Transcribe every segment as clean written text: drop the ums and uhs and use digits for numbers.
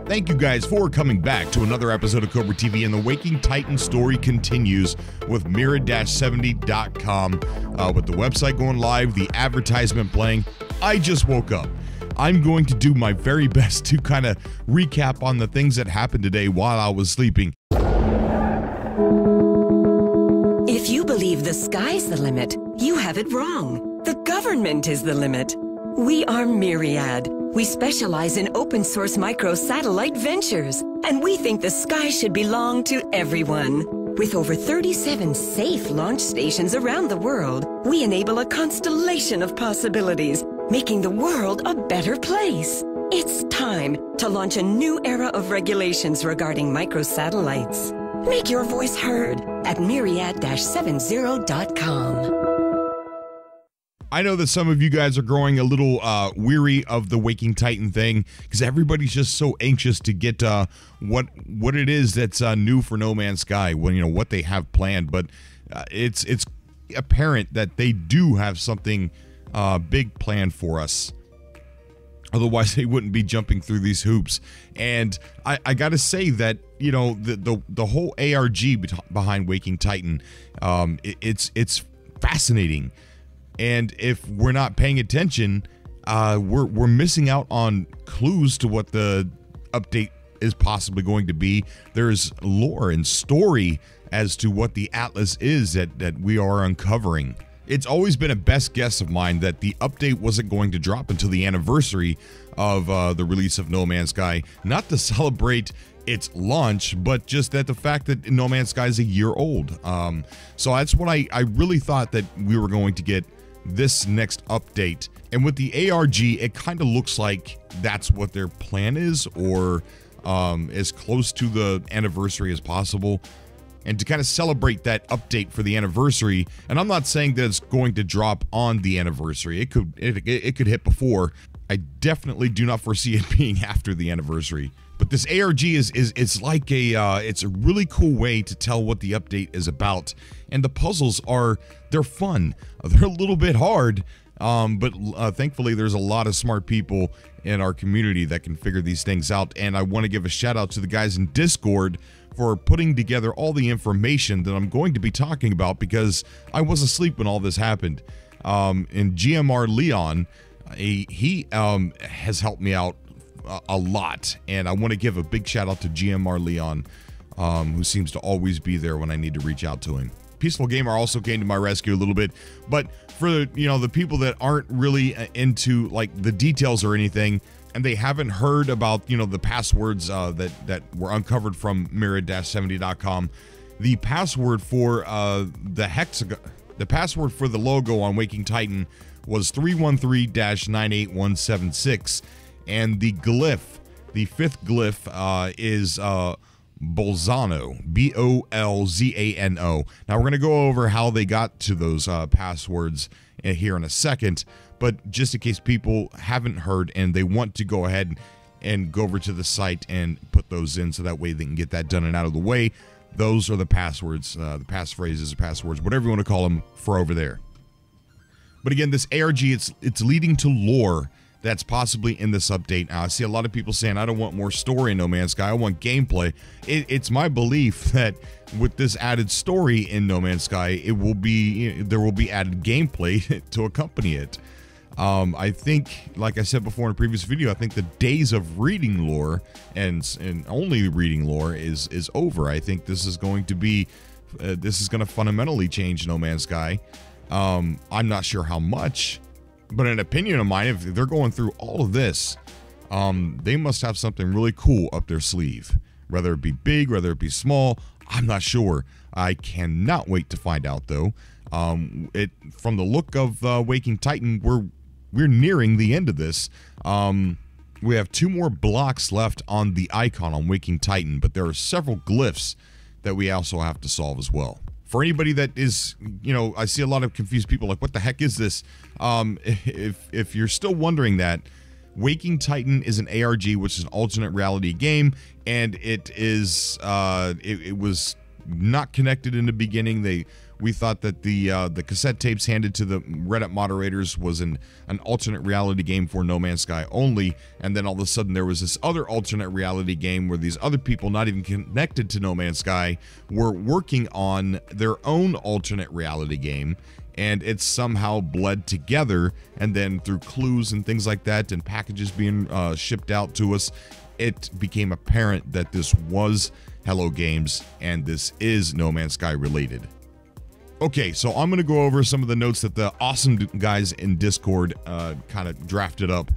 Thank you guys for coming back to another episode of Cobra TV, and the Waking Titan story continues with Mirror-70.com. With the website going live, the advertisement playing, I just woke up. I'm going to do my very best to kind of recap on the things that happened today while I was sleeping. If you believe the sky's the limit, you have it wrong. The government is the limit. We are Myriad. We specialize in open source microsatellite ventures, and we think the sky should belong to everyone. With over 37 safe launch stations around the world, we enable a constellation of possibilities, making the world a better place. It's time to launch a new era of regulations regarding microsatellites. Make your voice heard at myriad-70.com. I know that some of you guys are growing a little weary of the Waking Titan thing because everybody's just so anxious to get what it is that's new for No Man's Sky, when what they have planned. But it's apparent that they do have something big planned for us. Otherwise, they wouldn't be jumping through these hoops. And I got to say that the whole ARG behind Waking Titan, it's fascinating. And if we're not paying attention, we're missing out on clues to what the update is possibly going to be. There's lore and story as to what the Atlas is that we are uncovering. It's always been a best guess of mine that the update wasn't going to drop until the anniversary of the release of No Man's Sky, not to celebrate its launch, but just that the fact that No Man's Sky is a year old. So that's what I really thought that we were going to get this next update. And with the ARG, it kind of looks like that's what their plan is, or as close to the anniversary as possible. And to kind of celebrate that update for the anniversary, and I'm not saying that it's going to drop on the anniversary. It could hit before. I definitely do not foresee it being after the anniversary. But this ARG is like it's a really cool way to tell what the update is about. And the puzzles they're fun. They're a little bit hard, but thankfully there's a lot of smart people in our community that can figure these things out. And I want to give a shout out to the guys in Discord for putting together all the information that I'm going to be talking about, because I was asleep when all this happened. And GMR Leon, he has helped me out a lot, and I want to give a big shout out to GMR Leon, who seems to always be there when I need to reach out to him. Peaceful Gamer also came to my rescue a little bit, but for the people that aren't really into like the details or anything, and they haven't heard about the passwords that were uncovered from Mirror-70.com, the password for the password for the logo on Waking Titan was 313-98176, and the glyph, the fifth glyph, is Bolzano, Bolzano. Now we're going to go over how they got to those passwords here in a second, but just in case people haven't heard and they want to go ahead and go over to the site and put those in so that way they can get that done and out of the way, those are the passwords, the passphrases, passwords, whatever you want to call them, for over there. But again, this ARG, it's leading to lore that's possibly in this update. Now, I see a lot of people saying, I don't want more story in No Man's Sky, I want gameplay. It's my belief that with this added story in No Man's Sky, there will be added gameplay to accompany it. I think, like I said before in a previous video, I think the days of reading lore and only reading lore is over. I think this is going to be, this is going to fundamentally change No Man's Sky. I'm not sure how much, but an opinion of mine, if they're going through all of this, they must have something really cool up their sleeve. Whether it be big, whether it be small, I'm not sure. I cannot wait to find out, though. From the look of Waking Titan, we're nearing the end of this. We have 2 more blocks left on the icon on Waking Titan, but there are several glyphs that we also have to solve as well. For anybody that is, I see a lot of confused people like, what the heck is this? If you're still wondering that, Waking Titan is an ARG, which is an alternate reality game, and it is, it was not connected in the beginning. They We thought that the cassette tapes handed to the Reddit moderators was an alternate reality game for No Man's Sky only, and then all of a sudden there was this other alternate reality game where these other people not even connected to No Man's Sky were working on their own alternate reality game, and it's somehow bled together, and then through clues and things like that and packages being shipped out to us, it became apparent that this was Hello Games and this is No Man's Sky related. Okay, so I'm going to go over some of the notes that the awesome guys in Discord kind of drafted up.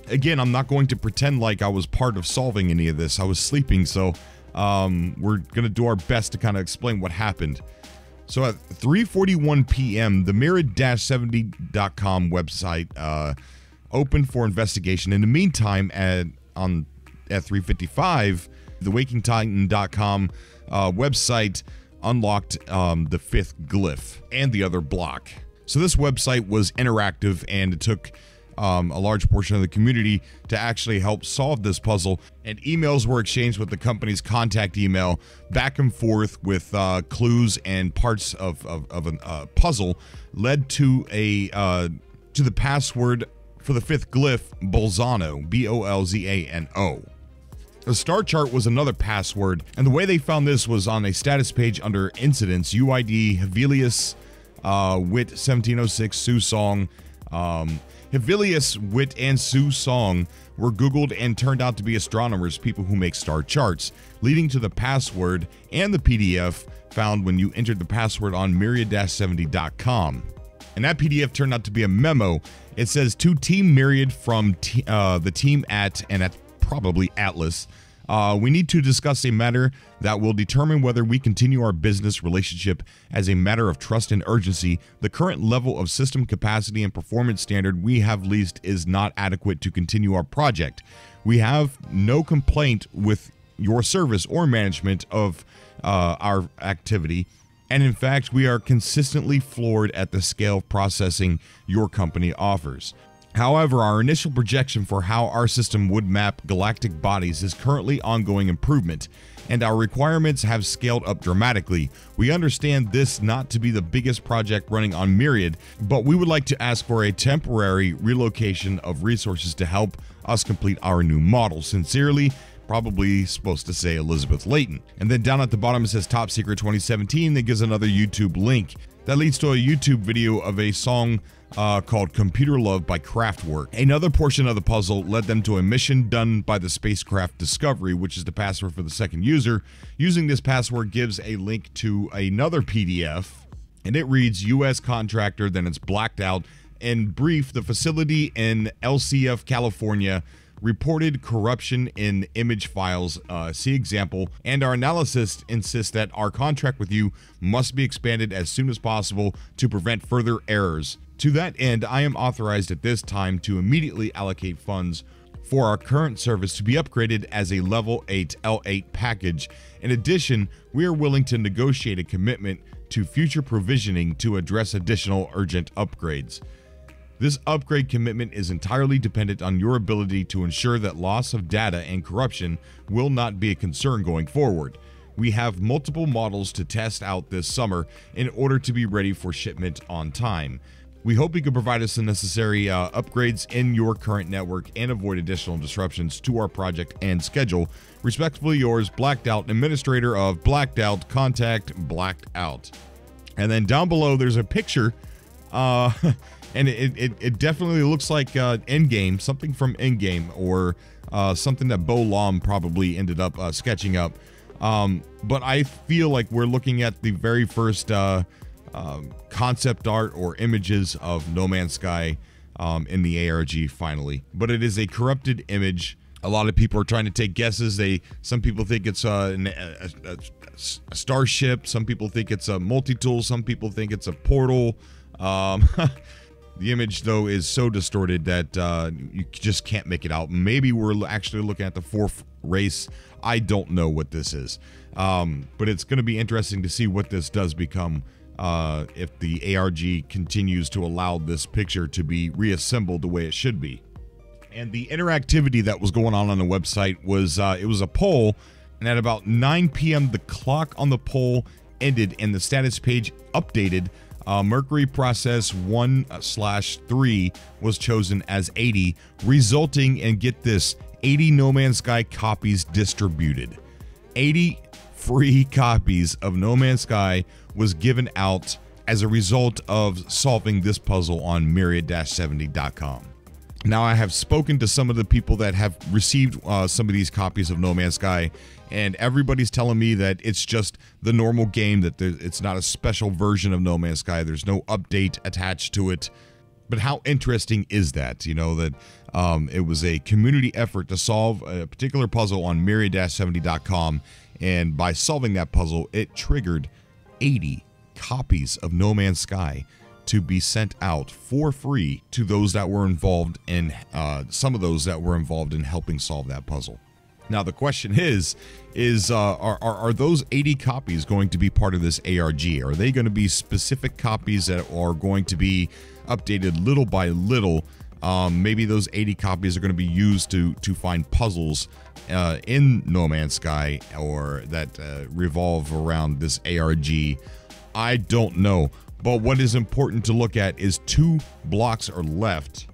Again, I'm not going to pretend like I was part of solving any of this. I was sleeping, so we're going to do our best to kind of explain what happened. So at 3:41 p.m., the Myriad-70.com website opened for investigation. In the meantime, at 3:55, the WakingTitan.com website unlocked the fifth glyph and the other block. So this website was interactive, and it took a large portion of the community to actually help solve this puzzle, and emails were exchanged with the company's contact email back and forth with clues and parts of a puzzle led to the password for the fifth glyph, Bolzano, Bolzano. The star chart was another password, and the way they found this was on a status page under incidents. UID Hevelius Wit 1706 Sue Song. Hevelius, Wit, and Sue Song were Googled and turned out to be astronomers, people who make star charts, leading to the password and the PDF found when you entered the password on Myriad-70.com. And that PDF turned out to be a memo. It says, to Team Myriad from the team at, and at probably Atlas, we need to discuss a matter that will determine whether we continue our business relationship as a matter of trust and urgency. The current level of system capacity and performance standard we have leased is not adequate to continue our project. We have no complaint with your service or management of our activity, and in fact, we are consistently floored at the scale of processing your company offers. However, our initial projection for how our system would map galactic bodies is currently ongoing improvement, and our requirements have scaled up dramatically. We understand this not to be the biggest project running on Myriad, but we would like to ask for a temporary relocation of resources to help us complete our new model. Sincerely, probably supposed to say Elizabeth Layton. And then down at the bottom it says Top Secret 2017, that gives another YouTube link. That leads to a YouTube video of a song called Computer Love by Kraftwerk. Another portion of the puzzle led them to a mission done by the spacecraft Discovery, which is the password for the second user. Using this password gives a link to another PDF, and it reads U.S. contractor, then it's blacked out. In brief, the facility in LCF, California reported corruption in image files, see example, and our analysis insists that our contract with you must be expanded as soon as possible to prevent further errors. To that end, I am authorized at this time to immediately allocate funds for our current service to be upgraded as a level 8 L8 package. In addition, we are willing to negotiate a commitment to future provisioning to address additional urgent upgrades. This upgrade commitment is entirely dependent on your ability to ensure that loss of data and corruption will not be a concern going forward. We have multiple models to test out this summer in order to be ready for shipment on time. We hope you can provide us the necessary upgrades in your current network and avoid additional disruptions to our project and schedule. Respectfully yours, Blacked Out, administrator of Blacked Out, contact Blacked Out. And then down below there's a picture, and it definitely looks like Endgame, something from Endgame, or something that Bo Lom probably ended up sketching up. But I feel like we're looking at the very first concept art or images of No Man's Sky in the ARG finally. But it is a corrupted image. A lot of people are trying to take guesses. Some people think it's a starship. Some people think it's a multi-tool. Some people think it's a portal. The image, though, is so distorted that you just can't make it out. Maybe we're actually looking at the fourth race. I don't know what this is. But it's going to be interesting to see what this does become if the ARG continues to allow this picture to be reassembled the way it should be. And the interactivity that was going on the website was, it was a poll, and at about 9 p.m. the clock on the poll ended and the status page updated, Mercury Process 1/3 was chosen as 80, resulting in, get this, 80 No Man's Sky copies distributed. 80 free copies of No Man's Sky was given out as a result of solving this puzzle on myriad-70.com. Now, I have spoken to some of the people that have received some of these copies of No Man's Sky, and everybody's telling me that it's just the normal game, that it's not a special version of No Man's Sky. There's no update attached to it. But how interesting is that? You know, that it was a community effort to solve a particular puzzle on myriad-70.com, and by solving that puzzle, it triggered 80 copies of No Man's Sky to be sent out for free to those that were involved in, some of those that were involved in helping solve that puzzle. Now, the question is are those 80 copies going to be part of this ARG? Are they going to be specific copies that are going to be updated little by little? Maybe those 80 copies are going to be used to find puzzles in No Man's Sky, or that revolve around this ARG. I don't know. But what is important to look at is 2 blocks are left,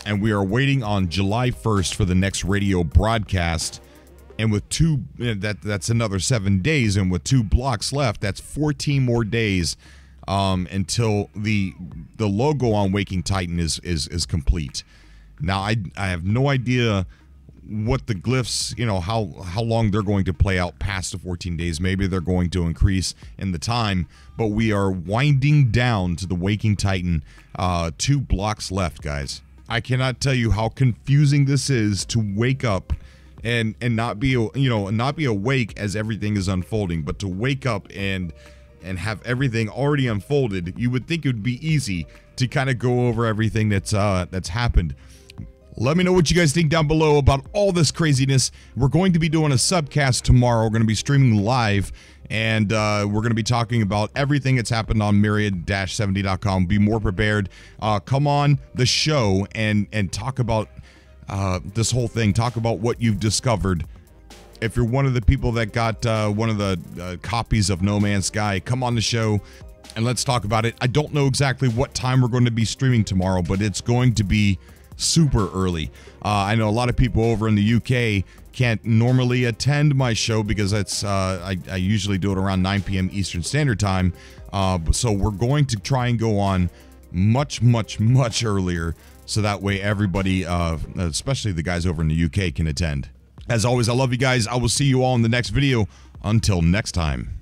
and we are waiting on July 1st for the next radio broadcast. And with that's another 7 days, and with 2 blocks left, that's 14 more days until the logo on Waking Titan is complete. Now, I have no idea what the glyphs, you know, how long they're going to play out past the 14 days. Maybe they're going to increase in the time, but we are winding down to the Waking Titan. 2 blocks left, guys. I cannot tell you how confusing this is to wake up and not be, not be awake as everything is unfolding, but to wake up and have everything already unfolded. You would think it would be easy to kind of go over everything that's happened. Let me know what you guys think down below about all this craziness. We're going to be doing a subcast tomorrow. We're going to be streaming live, and we're going to be talking about everything that's happened on myriad-70.com. Be more prepared. Come on the show and talk about this whole thing. Talk about what you've discovered. If you're one of the people that got one of the copies of No Man's Sky, come on the show and let's talk about it. I don't know exactly what time we're going to be streaming tomorrow, but it's going to be super early. I know a lot of people over in the UK can't normally attend my show because it's I usually do it around 9 p.m. Eastern Standard Time. So we're going to try and go on much earlier, so that way everybody, especially the guys over in the UK, can attend. As always, I love you guys. I will see you all in the next video. Until next time.